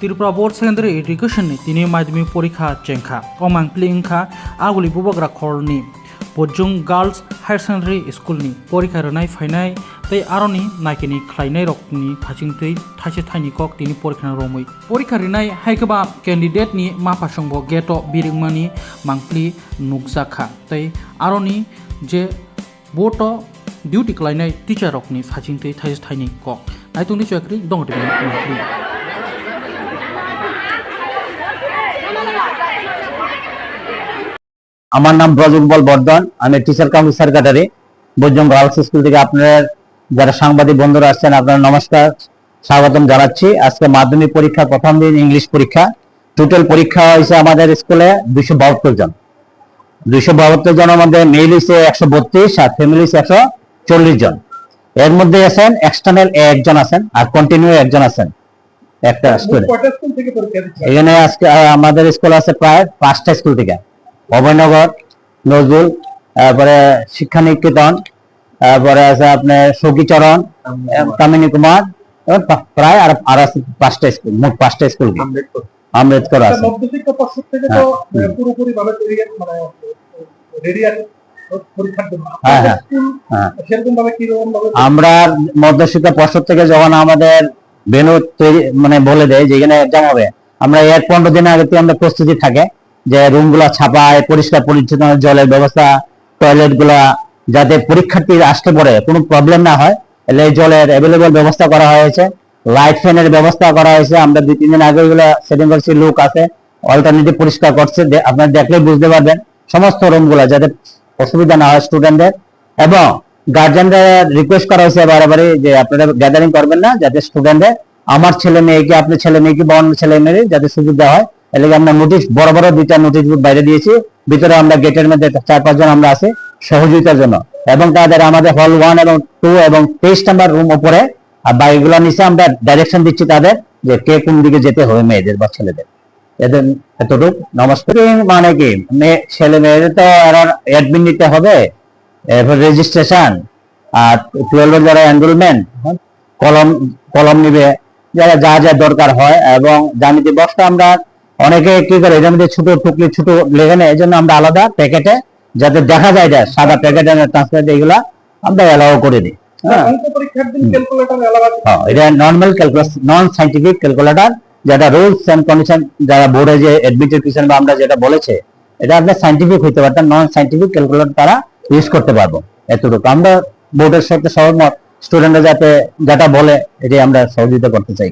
Tripura board secondary education नि तिनि माध्यमिक परीक्षा चेंखा अमांगप्ली इंखा आगुली बुबाग्रा खरनि बजुं गर्ल्स हायर सेकेंडारी स्कूल नि परीक्षा रनाय फाइनाय तै आरनि नायकिनि खलायनाय रकनि फासिंतै थाइसे थाइनि कक तिनि परीक्षा रमै परीक्षा रिनाय हायकबा कैंडिडेट नि माफासंबो गेटो बिरिंमानि मांगप्ली नुकजाखा तै आरनि जे बोर्ड डिउटी खलायनाय टीचर रकनि फासिंतै थाइसे थाइनि कक नायतुंनि चाकरि दंगटिनि मांगप्ली আমার নাম ব্রজবল বর্ধন, আমি টিচার কাম সেক্রেটারি বৈজং গার্লস স্কুল থেকে। আপনার যারা সাংবাদিক বন্ধুরা আসছেন আপনারা নমস্কার, স্বাগতম জানাচ্ছি। আজকে মাধ্যমিক পরীক্ষা প্রথম দিন ইংলিশ পরীক্ষা। টোটাল পরীক্ষা হয়েছে আমাদের স্কুলে 272 জন। 272 জনের মধ্যে মেল হয়েছে 132 আর ফিমেল হয়েছে 140 জন। এর মধ্যে আছেন এক্সটার্নাল একজন আছেন আর কন্টিনিউ একজন আছেন একটা স্কুলে। এখানে আজকে আমাদের স্কুল আছে প্রায় 5টা স্কুল থেকে, অভয়নগর, নজরুল, তারপরে শিক্ষা নিকেতন, তারপরে আছে আপনার সখীচরণ, কামিনী কুমার, প্রায় আর আছে 5টা স্কুল, মোট 5টা স্কুল। আম্বেদকর আছে। আমরা মধ্যশিক্ষা পর্ষদ থেকে যখন আমাদের ভেন্যু তৈরি মানে বলে দেয় যেখানে এক্সাম হবে, আমরা এর 15 দিন আগে আমরা প্রস্তুতি থাকে যে রুম গুলা ছাপায়, পরিষ্কার পরিচ্ছন্ন, জলের ব্যবস্থা, টয়লেট গুলা যাতে পরীক্ষার্থী আসতে পরে কোনো প্রবলেম না হয়, এই জলের অ্যাভেলেবল ব্যবস্থা করা হয়েছে, লাইট ফ্যানের ব্যবস্থা করা হয়েছে। আমরা 2-3 দিন আগে এগুলো সেটিং করছি, লোক আছে অল্টারনেটিভ পরিষ্কার করছে, আপনারা দেখলেই বুঝতে পারবেন সমস্ত রুম গুলা যাতে অসুবিধা না হয় স্টুডেন্টদের। এবং গার্জিয়ানদের রিকোয়েস্ট করা হয়েছে বারবারই যে আপনারা গ্যাদারিং করবেন না, যাতে স্টুডেন্টদের আমার ছেলে মেয়েকে, আপনার ছেলে মেয়েকে বা অন্য ছেলে মেয়ে যাতে সুবিধা হয়। এলাকা আমরা নোটিশ বড় বড় 2টা নোটিশ বাইরে দিয়েছি। ভিতরে আমরা গেটের মধ্যে 4-5 জন আমরা আছি সহযোগিতার জন্য, এবং তাদের আমাদের হল 1 এবং 2 এবং 23 নাম্বার রুম উপরে আর বাইকগুলো নিচে আমরা ডাইরেকশন দিচ্ছি তাদের যে কে কোন দিকে যেতে হবে মেয়েদের বা ছেলেদের। এদের এতটুকু। নমস্কার। মানে কি ছেলে মেয়েদের তো অ্যাডমিন নিতে হবে, এরপর রেজিস্ট্রেশন, আর 12 যারা এনরোলমেন্ট, কলম নিবে, যারা যা যা দরকার হয়, এবং জ্যামিতি বক্সটা আমরা অনেকে কি করে এর মধ্যে ছোট টুকলি ছোট লেখে নেয়, এই জন্য আমরা আলাদা প্যাকেটে যাতে দেখা যায় এটা সাদা প্যাকেটে ট্রান্সপারেন্ট এগুলা আমরা এলাও করে দিই। এটা নর্মাল ক্যালকুলাস, নন সাইন্টিফিক ক্যালকুলেটর, যেটা রুলস এন্ড কন্ডিশন যারা বোর্ডে যে এডমিটেশন বা আমরা যেটা বলেছে এটা আপনার সাইন্টিফিক হইতে পারত, নন সাইন্টিফিক ক্যালকুলেটর তারা ইউজ করতে পারবো। এতটুকু আমরা বোর্ডের সাথে সহমত, স্টুডেন্টরা যাতে যেটা বলে এটাই আমরা সহযোগিতা করতে চাই।